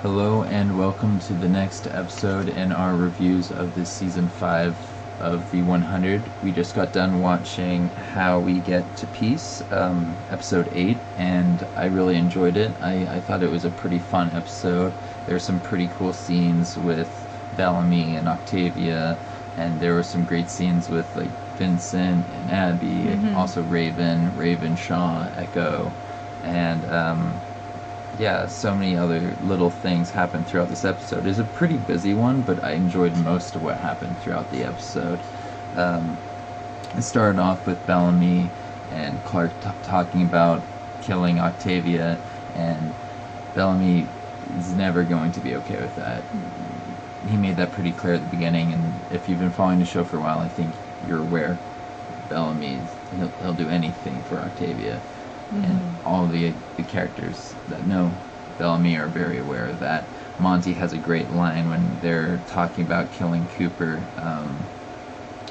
Hello and welcome to the next episode in our reviews of this season 5 of the 100. We just got done watching How We Get to Peace, episode 8, and I really enjoyed it. I thought it was a pretty fun episode. There's some pretty cool scenes with Bellamy and Octavia, and there were some great scenes with like Vincent and Abby, also Raven, Shaw, Echo, and yeah, so many other little things happened throughout this episode. It's a pretty busy one, but I enjoyed most of what happened throughout the episode. It started off with Bellamy and Clark talking about killing Octavia, and Bellamy is never going to be okay with that. He made that pretty clear at the beginning, and if you've been following the show for a while, I think you're aware Bellamy, he'll do anything for Octavia. And all the characters that know Bellamy are very aware of that. Monty has a great line when they're talking about killing Cooper.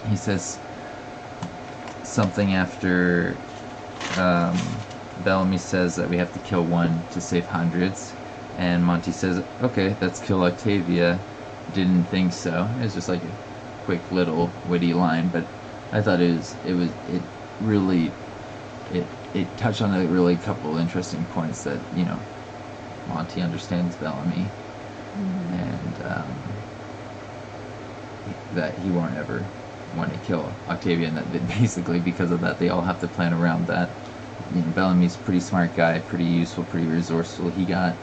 He says something after Bellamy says that we have to kill one to save hundreds, and Monty says, "Okay, let's kill Octavia." Didn't think so. It was just like a quick little witty line, but I thought it really touched on a really couple interesting points that, you know, Monty understands Bellamy, and that he won't ever want to kill Octavia, and that basically because of that they all have to plan around that. You know, Bellamy's a pretty smart guy, pretty useful, pretty resourceful. He got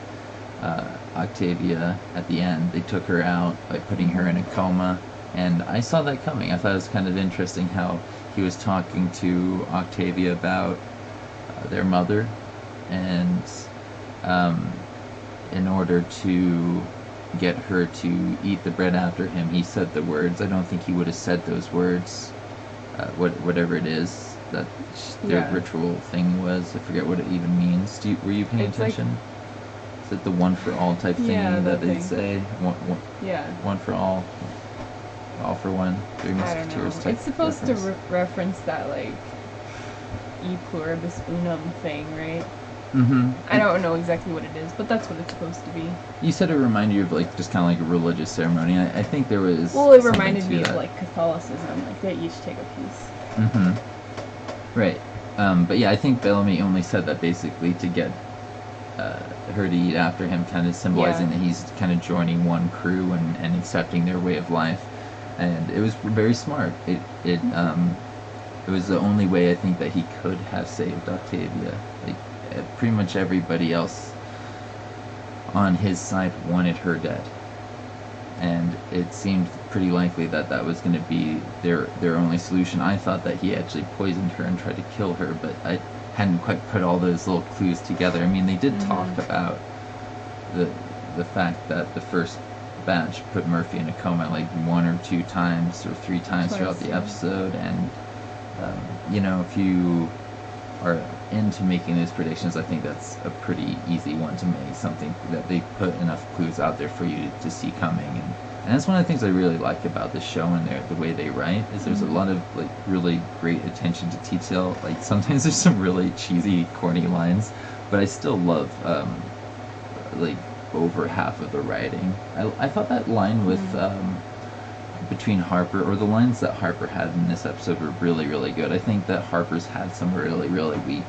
Octavia at the end. They took her out by putting her in a coma, and I saw that coming. I thought it was kind of interesting how he was talking to Octavia about their mother, and in order to get her to eat the bread after him, he said the words. I don't think he would have said those words, whatever it is that their ritual thing was. I forget what it even means. Were you paying attention? Like, is it the one for all type thing that they say? One for all for one, Three Musketeers type. It's supposed reference. to reference that, like, E pluribus unum thing, right? I don't know exactly what it is, but that's what it's supposed to be. You said it reminded you of, like, just kind of like a religious ceremony. I think there was. Well, it reminded me of, like, Catholicism. Like, they each take a piece. Right. But yeah, I think Bellamy only said that basically to get her to eat after him, kind of symbolizing that he's kind of joining one crew and accepting their way of life. And it was very smart. It was the only way I think that he could have saved Octavia. Like, pretty much everybody else on his side wanted her dead, and it seemed pretty likely that that was going to be their only solution. I thought that he actually poisoned her and tried to kill her, but I hadn't quite put all those little clues together. I mean, they did talk about the fact that the first batch put Murphy in a coma like 1 or 2 times or 3 times throughout the episode, and you know, if you are into making those predictions, I think that's a pretty easy one to make, something that they put enough clues out there for you to see coming, and that's one of the things I really like about the show and the way they write is there's a lot of like really great attention to detail. Like sometimes there's some really cheesy, corny lines, but I still love like over half of the writing. I thought that line with between Harper, or the lines that Harper had in this episode, were really, really good. I think that Harper's had some really, really weak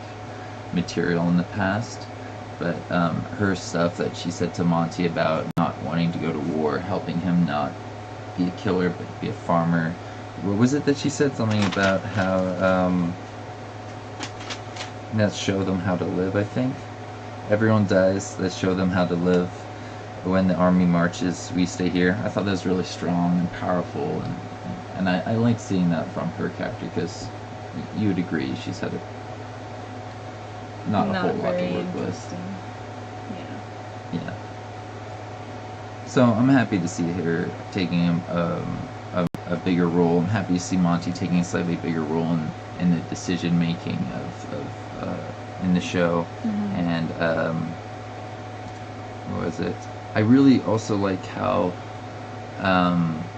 material in the past, but her stuff that she said to Monty about not wanting to go to war, helping him not be a killer but be a farmer. What was it that she said? Something about how let's show them how to live, I think. Everyone dies, let's show them how to live. When the army marches, we stay here. I thought that was really strong and powerful, and I like seeing that from her character, because you would agree she's had not a whole lot to work with. Yeah. So I'm happy to see her taking a bigger role. I'm happy to see Monty taking a slightly bigger role in the decision making of in the show, and what was it? I really also like how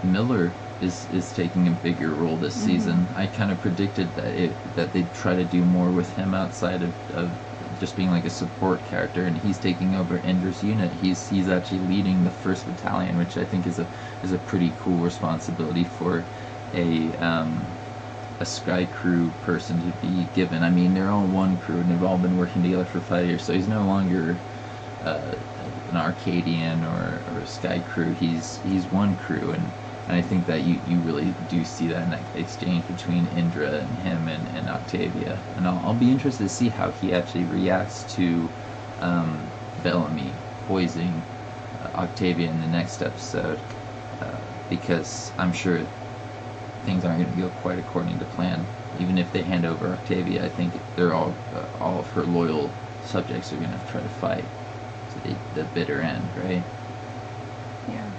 Miller is taking a bigger role this season. I kind of predicted that they'd try to do more with him outside of just being like a support character, and he's taking over Indra's unit. He's actually leading the 1st Battalion, which I think is a pretty cool responsibility for a sky crew person to be given. I mean, they're all one crew and they've all been working together for 5 years, so he's no longer an Arcadian or a sky crew. He's one crew, and I think that you really do see that in that exchange between Indra and him and Octavia. And I'll be interested to see how he actually reacts to Bellamy poisoning Octavia in the next episode, because I'm sure things aren't going to go quite according to plan. Even if they hand over Octavia, I think they're all of her loyal subjects are going to try to fight to the bitter end, right? Yeah.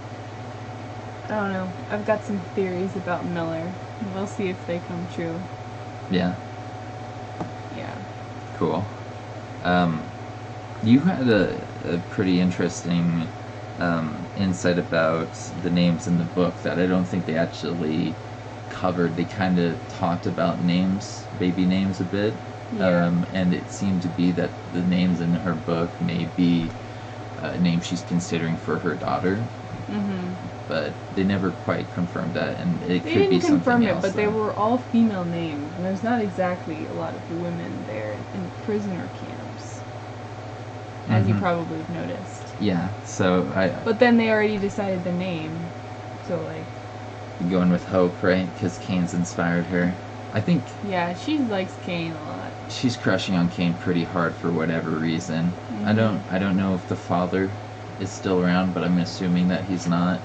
I don't know. I've got some theories about Miller. We'll see if they come true. Yeah. Yeah. Cool. You had a pretty interesting insight about the names in the book that I don't think they actually covered. They kind of talked about names, baby names a bit. Yeah. And it seemed to be that the names in her book may be names she's considering for her daughter. Mm-hmm. But they never quite confirmed that, and it they could be something else. They didn't confirm it, but though. They were all female names, and there's not exactly a lot of women there in prisoner camps, as you probably have noticed. Yeah, so But then they already decided the name, so like... Going with Hope, right? Because Kane's inspired her. I think... Yeah, she likes Kane a lot. She's crushing on Kane pretty hard for whatever reason. Mm-hmm. I don't know if the father is still around, but I'm assuming that he's not.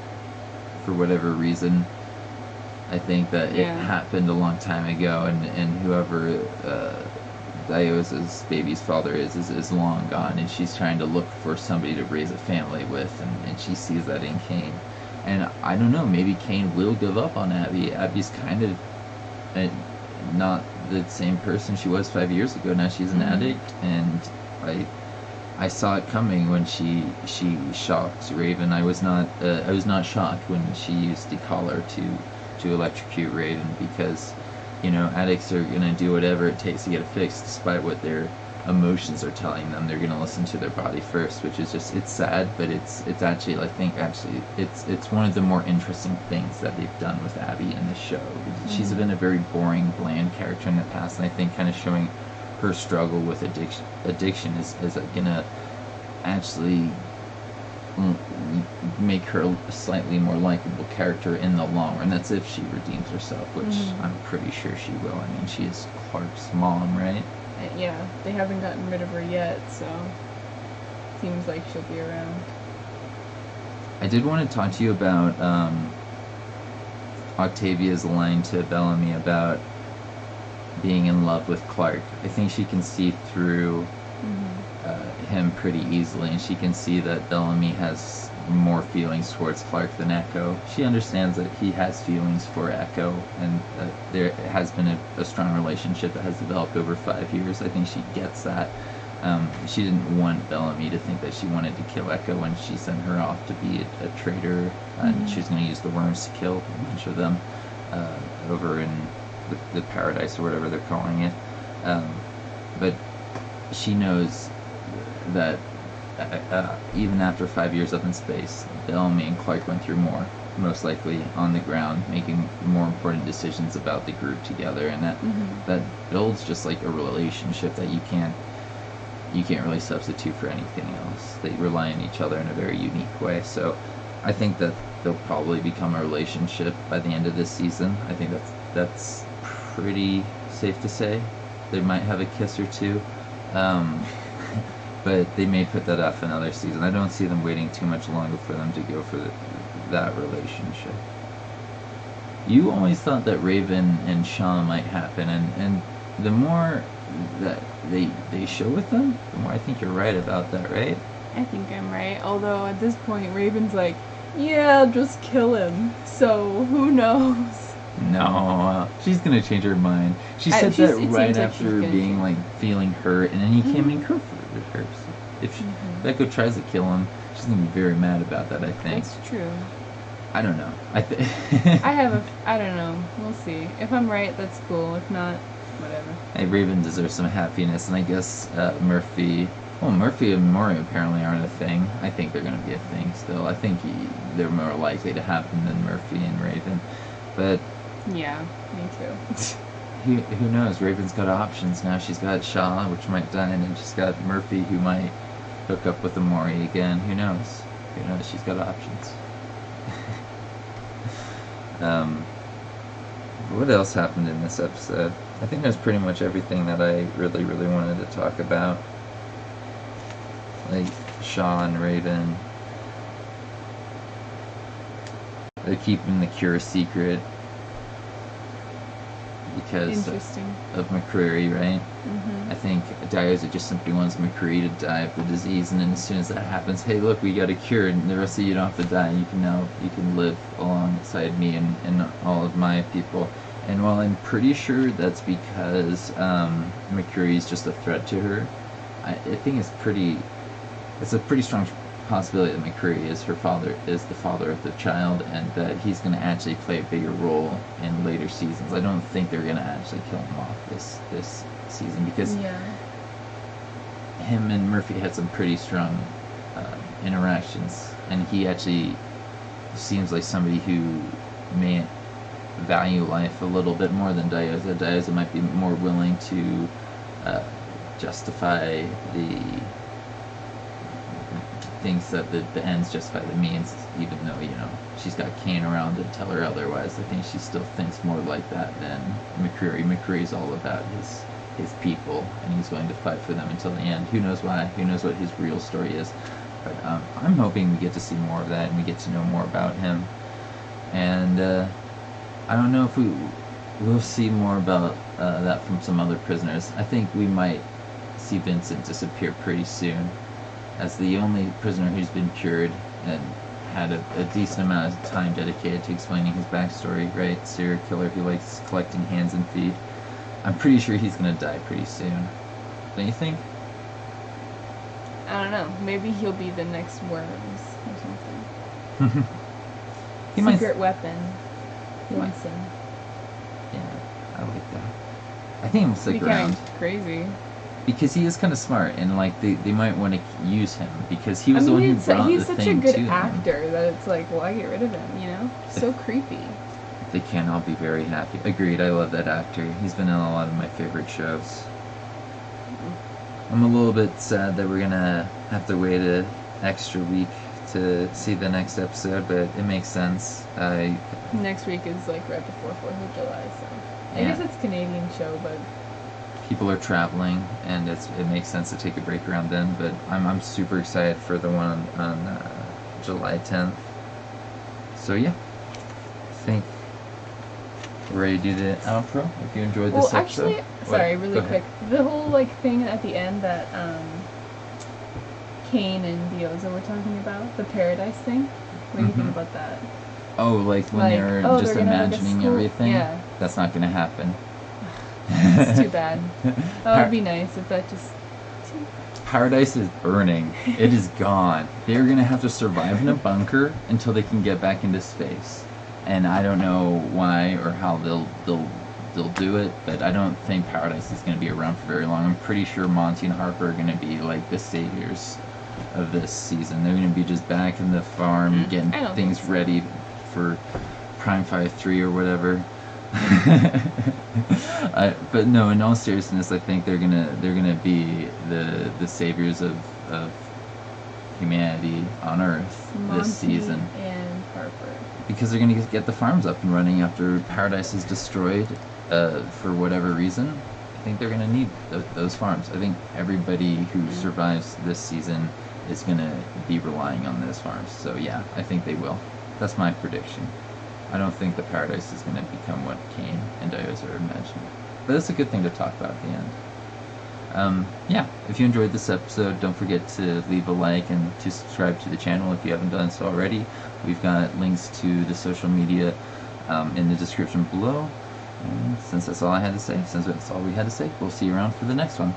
For whatever reason, I think that it happened a long time ago, and whoever Diosa's baby's father is long gone, and she's trying to look for somebody to raise a family with, and she sees that in Kane. And I don't know, maybe Kane will give up on Abby. Abby's kind of not the same person she was 5 years ago. Now she's an addict, and I saw it coming when she shocked Raven. I was not shocked when she used the collar to electrocute Raven, because addicts are gonna do whatever it takes to get it fixed, despite what their emotions are telling them. They're gonna listen to their body first, which is just, it's sad, but it's actually, I think actually it's one of the more interesting things that they've done with Abby in the show. She's been a very boring, bland character in the past, and I think kind of showing her struggle with addiction is gonna actually make her a slightly more likable character in the long run. That's if she redeems herself, which I'm pretty sure she will. I mean, she is Clark's mom, right? Yeah, they haven't gotten rid of her yet, so seems like she'll be around. I did want to talk to you about Octavia's line to Bellamy about being in love with Clark. I think she can see through him pretty easily, and she can see that Bellamy has more feelings towards Clark than Echo. She understands that he has feelings for Echo, and there has been a strong relationship that has developed over 5 years. I think she gets that. She didn't want Bellamy to think that she wanted to kill Echo when she sent her off to be a traitor, and she was going to use the worms to kill a bunch of them over in the paradise or whatever they're calling it. But she knows that even after 5 years up in space, Bellamy and Clark went through more, most likely on the ground, making more important decisions about the group together, and that builds just like a relationship that you can't really substitute for anything else. They rely on each other in a very unique way. So I think that they'll probably become a relationship by the end of this season. I think that's pretty safe to say. They might have a kiss or two. But they may put that off another season. I don't see them waiting too much longer for them to go for that relationship. You always thought that Raven and Shaw might happen, and the more that they show with them, the more I think you're right about that, right? I think I'm right. Although at this point, Raven's like, yeah, just kill him. So who knows? No, she's gonna change her mind. She said that right after being like feeling hurt, and then he came and comforted her. So if Echo tries to kill him, she's gonna be very mad about that, I think. That's true. I don't know. I don't know. We'll see. If I'm right, that's cool. If not, whatever. Hey, Raven deserves some happiness, and I guess Murphy. Well, Murphy and Maury apparently aren't a thing. I think they're going to be a thing still. I think they're more likely to happen than Murphy and Raven. But yeah, me too. who knows? Raven's got options now. She's got Shaw, which might die, and then she's got Murphy, who might hook up with Amori again. Who knows? Who knows? She's got options. What else happened in this episode? I think that's pretty much everything that I really, really wanted to talk about. Like Shaw and Raven. They're keeping the cure secret because of McCreary, right? Mm-hmm. I think Diaza just simply wants McCreary to die of the disease, and then as soon as that happens, hey, look, we got a cure, and the rest of you don't have to die. You can live alongside me and all of my people. And while I'm pretty sure that's because McCreary is just a threat to her, I think it's a pretty strong possibility that McCreary is the father of the child, and that he's going to actually play a bigger role in later seasons. I don't think they're going to actually kill him off this season, because him and Murphy had some pretty strong interactions, and he actually seems like somebody who may value life a little bit more than Diaza. Diaza might be more willing to justify the thinks that the ends justify the means, even though, she's got Kane around to tell her otherwise. I think she still thinks more like that than McCreary. McCreary's all about his people, and he's going to fight for them until the end. Who knows why? Who knows what his real story is? But I'm hoping we get to see more of that, and we get to know more about him. And I don't know if we'll see more about that from some other prisoners. I think we might see Vincent disappear pretty soon, as the only prisoner who's been cured and had a decent amount of time dedicated to explaining his backstory, right? Serial killer who likes collecting hands and feet. I'm pretty sure he's gonna die pretty soon. Don't you think? I don't know. Maybe he'll be the next Worms or something. Secret weapon. Vincent. Yeah, I like that. I think he'll stick around. Crazy. Because he is kind of smart, and like they might want to use him, because he was the one who brought the thing to them. He's such a good actor that it's like, why get rid of him? So creepy. They can all be very happy. Agreed. I love that actor. He's been in a lot of my favorite shows. I'm a little bit sad that we're gonna have to wait an extra week to see the next episode, but it makes sense. Next week is like right before 4th of July, so I guess it's a Canadian show, but people are traveling, and it makes sense to take a break around then. But I'm super excited for the one on July 10th. So yeah, I think we're ready to do the outro. If you enjoyed this episode. Well, actually, sorry, really quick. The whole thing at the end that Kane and Dioza were talking about, the paradise thing. What do you think about that? Oh, like when they're just imagining everything? Yeah. That's not going to happen. It's too bad. That would be nice if that just... Paradise is burning. It is gone. They're going to have to survive in a bunker until they can get back into space. And I don't know why or how they'll do it, but I don't think Paradise is going to be around for very long. I'm pretty sure Monty and Harper are going to be like the saviors of this season. They're going to be just back in the farm getting things ready for Prime 5-3 or whatever. But no, in all seriousness, I think they're gonna be the saviors of humanity on Earth this season. And Harper. Because they're gonna get the farms up and running after Paradise is destroyed for whatever reason. I think they're gonna need those farms. I think everybody who survives this season is gonna be relying on those farms. So yeah, I think they will. That's my prediction. I don't think the Paradise is going to become what Kane and Diaz are imagining. But that's a good thing to talk about at the end. Yeah, if you enjoyed this episode, don't forget to leave a like and to subscribe to the channel if you haven't done so already. We've got links to the social media in the description below. And since that's all I had to say, since that's all we had to say, we'll see you around for the next one.